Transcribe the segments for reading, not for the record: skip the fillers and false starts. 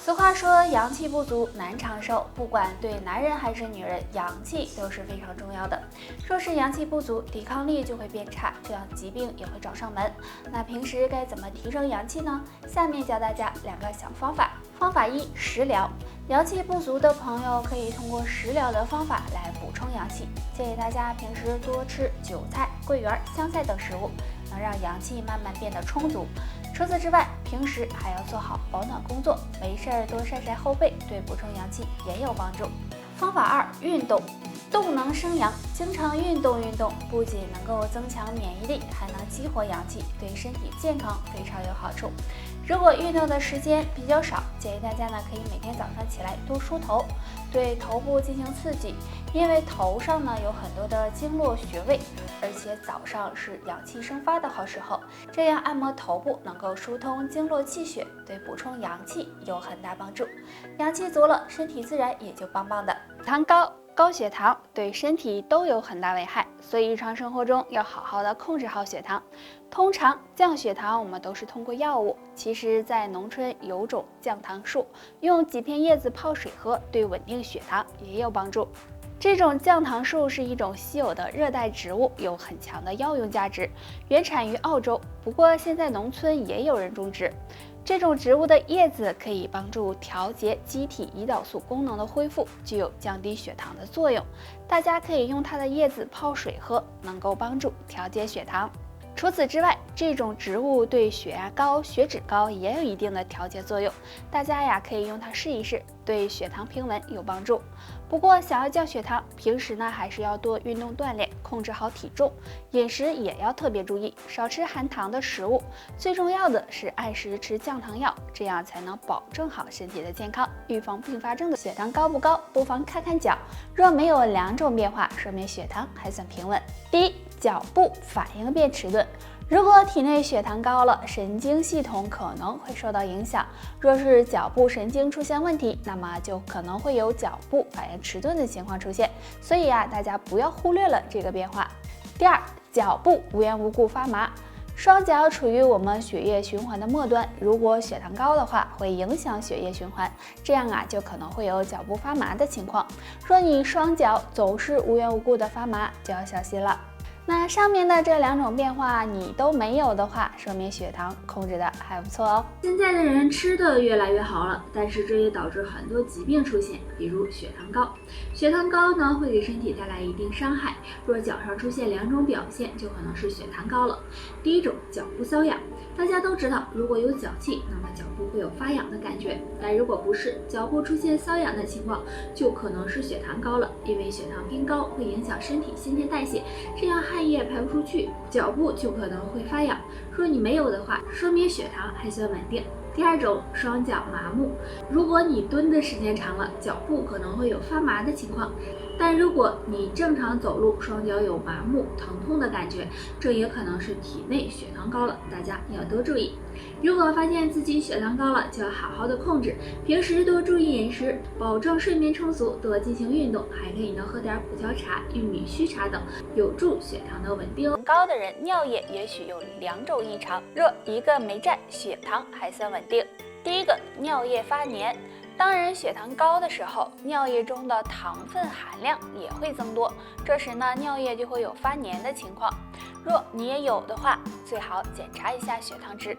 俗话说阳气不足难长寿，不管对男人还是女人，阳气都是非常重要的。若是阳气不足，抵抗力就会变差，这样疾病也会找上门。那平时该怎么提升阳气呢？下面教大家2个小方法。方法1：食疗。阳气不足的朋友可以通过食疗的方法来补充阳气。建议大家平时多吃韭菜、桂圆、香菜等食物，能让阳气慢慢变得充足。除此之外，平时还要做好保暖工作，没事多晒晒后背，对补充阳气也有帮助。方法2：运动。动能生阳，经常运动不仅能够增强免疫力，还能激活阳气，对身体健康非常有好处。如果运动的时间比较少，建议大家可以每天早上起来多梳头，对头部进行刺激，因为头上有很多的经络穴位，而且早上是阳气生发的好时候，这样按摩头部能够疏通经络气血，对补充阳气有很大帮助。阳气足了，身体自然也就棒棒的。高血糖对身体都有很大危害，所以日常生活中要好好的控制好血糖。通常降血糖我们都是通过药物，其实在农村有种降糖树，用几片叶子泡水喝，对稳定血糖也有帮助。这种降糖树是一种稀有的热带植物，有很强的药用价值，原产于澳洲，不过现在农村也有人种植。这种植物的叶子可以帮助调节机体胰岛素功能的恢复，具有降低血糖的作用。大家可以用它的叶子泡水喝，能够帮助调节血糖。除此之外，这种植物对血压高、血脂高也有一定的调节作用，大家可以用它试一试，对血糖平稳有帮助。不过想要降血糖，平时还是要多运动锻炼，控制好体重，饮食也要特别注意，少吃含糖的食物。最重要的是按时吃降糖药，这样才能保证好身体的健康，预防并发症的。血糖高不高，不妨看看脚，若没有2种变化，说明血糖还算平稳。第一，脚部反应变迟钝。如果体内血糖高了，神经系统可能会受到影响。若是脚部神经出现问题，那么就可能会有脚部反应迟钝的情况出现。所以大家不要忽略了这个变化。第二，脚部无缘无故发麻。双脚处于我们血液循环的末端，如果血糖高的话，会影响血液循环，这样就可能会有脚部发麻的情况。若你双脚总是无缘无故的发麻，就要小心了。那上面的这2种变化你都没有的话，说明血糖控制的还不错哦。现在的人吃的越来越好了，但是这也导致很多疾病出现，比如血糖高。血糖高会给身体带来一定伤害，若脚上出现2种表现，就可能是血糖高了。第一种，脚部瘙痒。大家都知道，如果有脚气，那么脚部会有发痒的感觉，但如果不是，脚部出现瘙痒的情况，就可能是血糖高了，因为血糖偏高会影响身体新陈代谢，这样汗液排不出去，脚部就可能会发痒。若你没有的话，说明血糖还算稳定。第二种，双脚麻木。如果你蹲的时间长了，脚部可能会有发麻的情况，但如果你正常走路，双脚有麻木、疼痛的感觉，这也可能是体内血糖高了，大家要多注意。如果发现自己血糖高了，就要好好的控制，平时多注意饮食，保证睡眠充足，多进行运动，还可以喝点普洨茶、玉米须茶等，有助血糖的稳定。高的人尿液也许有2种异常，若一个没占，血糖还算稳定。第一个，尿液发黏。当人血糖高的时候，尿液中的糖分含量也会增多，这时尿液就会有发黏的情况。若你也有的话，最好检查一下血糖值。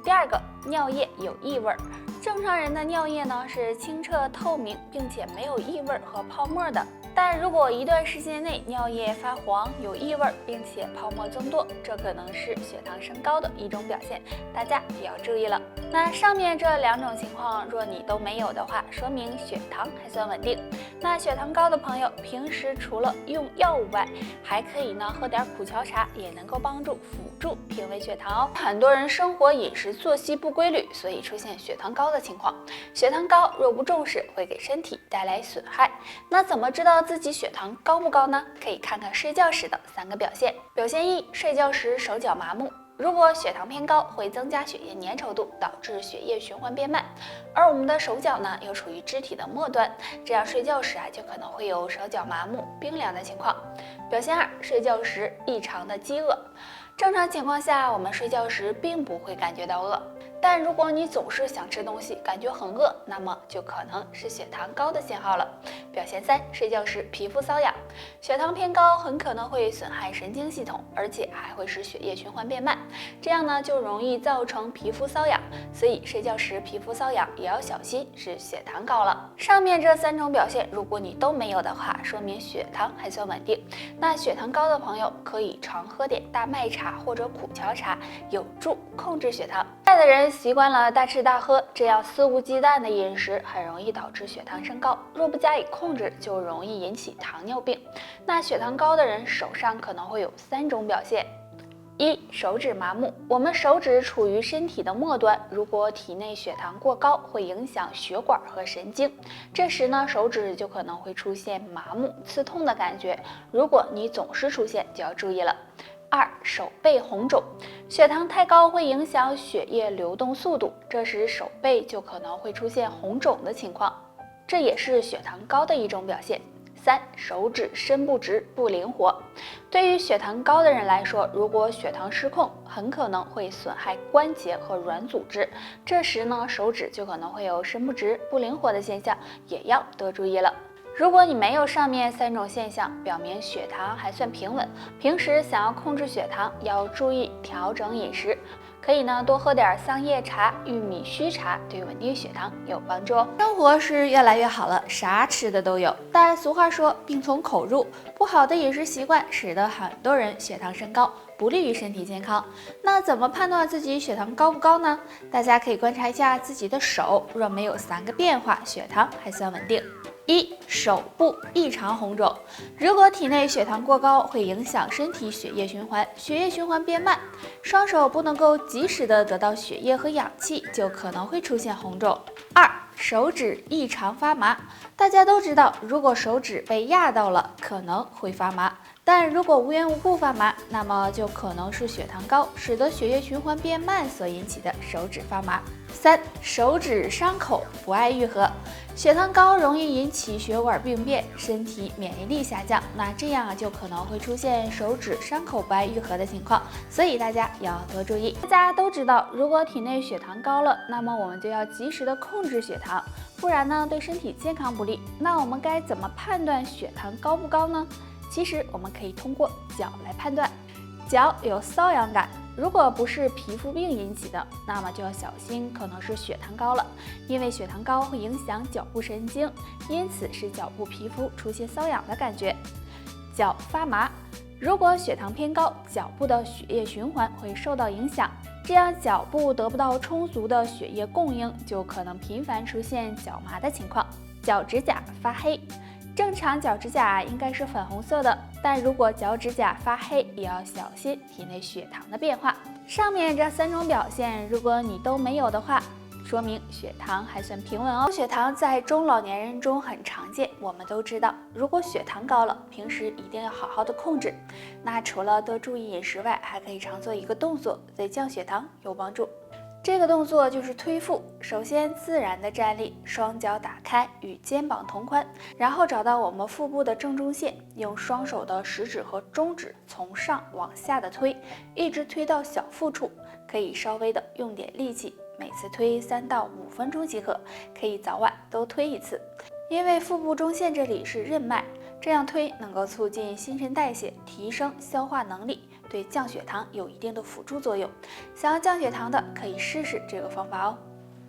第二个，尿液有异味。正常人的尿液是清澈透明，并且没有异味和泡沫的。但如果一段时间内尿液发黄、有异味，并且泡沫增多，这可能是血糖升高的一种表现，大家也要注意了。那上面这2种情况，若你都没有的话，说明血糖还算稳定。那血糖高的朋友，平时除了用药物外，还可以喝点普洨茶，也能够帮助辅助平稳血糖哦。很多人生活饮食作息不规律，所以出现血糖高的情况。血糖高若不重视，会给身体带来损害。那怎么知道自己血糖高不高呢？可以看看睡觉时的3个表现。表现1：睡觉时手脚麻木。如果血糖偏高，会增加血液粘稠度，导致血液循环变慢，而我们的手脚又处于肢体的末端，这样睡觉时就可能会有手脚麻木、冰凉的情况。表现2：睡觉时异常的饥饿。正常情况下，我们睡觉时并不会感觉到饿，但如果你总是想吃东西，感觉很饿，那么就可能是血糖高的信号了。表现3：睡觉时皮肤瘙痒。血糖偏高很可能会损害神经系统，而且还会使血液循环变慢，这样呢就容易造成皮肤瘙痒。所以睡觉时皮肤瘙痒也要小心是血糖高了。上面这3种表现，如果你都没有的话，说明血糖还算稳定。那血糖高的朋友可以常喝点大麦茶或者苦荞茶，有助控制血糖。现在的人习惯了大吃大喝，这样肆无忌惮的饮食很容易导致血糖升高，若不加以控制，就容易引起糖尿病。那血糖高的人手上可能会有3种表现。1、手指麻木。我们手指处于身体的末端，如果体内血糖过高，会影响血管和神经，这时呢，手指就可能会出现麻木、刺痛的感觉。如果你总是出现，就要注意了。2、手背红肿。血糖太高会影响血液流动速度，这时手背就可能会出现红肿的情况，这也是血糖高的一种表现。3、手指伸不直、不灵活。对于血糖高的人来说，如果血糖失控，很可能会损害关节和软组织，这时呢，手指就可能会有伸不直、不灵活的现象，也要多注意了。如果你没有上面3种现象，表明血糖还算平稳。平时想要控制血糖，要注意调整饮食，可以呢多喝点桑叶茶、玉米须茶，对稳定血糖有帮助哦。生活是越来越好了，啥吃的都有，但俗话说病从口入，不好的饮食习惯使得很多人血糖升高，不利于身体健康。那怎么判断自己血糖高不高呢？大家可以观察一下自己的手，若没有3个变化，血糖还算稳定。1、手部异常红肿。如果体内血糖过高，会影响身体血液循环，血液循环变慢，双手不能够及时的得到血液和氧气，就可能会出现红肿。2、手指异常发麻。大家都知道，如果手指被压到了，可能会发麻。但如果无缘无故发麻，那么就可能是血糖高，使得血液循环变慢所引起的手指发麻。3、手指伤口不爱愈合。血糖高容易引起血管病变，身体免疫力下降，那这样就可能会出现手指伤口不爱愈合的情况，所以大家要多注意。大家都知道，如果体内血糖高了，那么我们就要及时的控制血糖，不然呢对身体健康不利。那我们该怎么判断血糖高不高呢？其实我们可以通过脚来判断，脚有瘙痒感，如果不是皮肤病引起的，那么就要小心，可能是血糖高了。因为血糖高会影响脚部神经，因此使脚部皮肤出现瘙痒的感觉。脚发麻，如果血糖偏高，脚部的血液循环会受到影响，这样脚部得不到充足的血液供应，就可能频繁出现脚麻的情况。脚指甲发黑。正常脚指甲应该是粉红色的，但如果脚指甲发黑，也要小心体内血糖的变化。上面这3种表现，如果你都没有的话，说明血糖还算平稳哦。血糖在中老年人中很常见，我们都知道，如果血糖高了，平时一定要好好的控制。那除了多注意饮食外，还可以常做一个动作，对降血糖有帮助。这个动作就是推腹，首先自然的站立，双脚打开，与肩膀同宽，然后找到我们腹部的正中线，用双手的食指和中指从上往下的推，一直推到小腹处，可以稍微的用点力气，每次推3到5分钟即可，可以早晚都推一次。因为腹部中线这里是任脉，这样推能够促进新陈代谢，提升消化能力，对降血糖有一定的辅助作用。想要降血糖的，可以试试这个方法哦。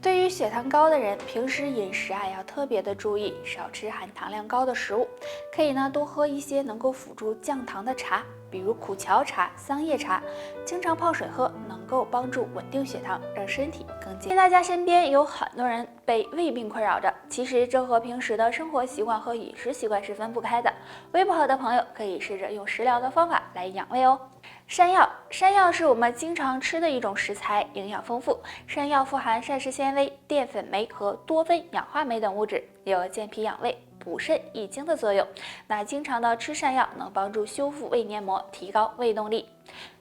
对于血糖高的人，平时饮食要特别的注意，少吃含糖量高的食物，可以呢多喝一些能够辅助降糖的茶，比如苦荞茶、桑叶茶，经常泡水喝，能够帮助稳定血糖，让身体更健康。大家身边有很多人被胃病困扰着，其实这和平时的生活习惯和饮食习惯是分不开的。胃不好的朋友可以试着用食疗的方法来养胃哦。山药，山药是我们经常吃的一种食材，营养丰富。山药富含膳食纤维、淀粉酶和多酚氧化酶等物质，有健脾养胃、补肾益精的作用。那经常的吃山药能帮助修复胃黏膜，提高胃动力。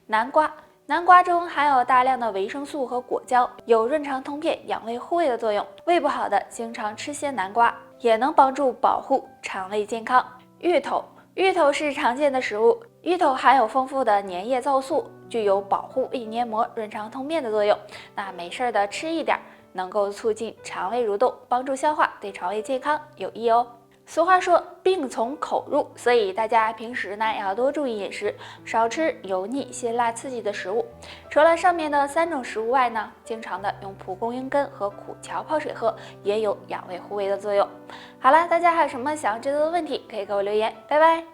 南瓜，南瓜中含有大量的维生素和果胶，有润肠通便、养胃护胃的作用。胃不好的经常吃些南瓜，也能帮助保护肠胃健康。芋头，芋头是常见的食物，芋头含有丰富的粘液皂素，具有保护胃黏膜、润肠通便的作用。那没事的吃一点，能够促进肠胃蠕动，帮助消化，对肠胃健康有益哦。俗话说病从口入，所以大家平时呢要多注意饮食，少吃油腻、辛辣刺激的食物。除了上面的3种食物外呢，经常的用蒲公英根和苦荞泡水喝，也有养胃护胃的作用。好了，大家还有什么想要知道的问题，可以给我留言，拜拜。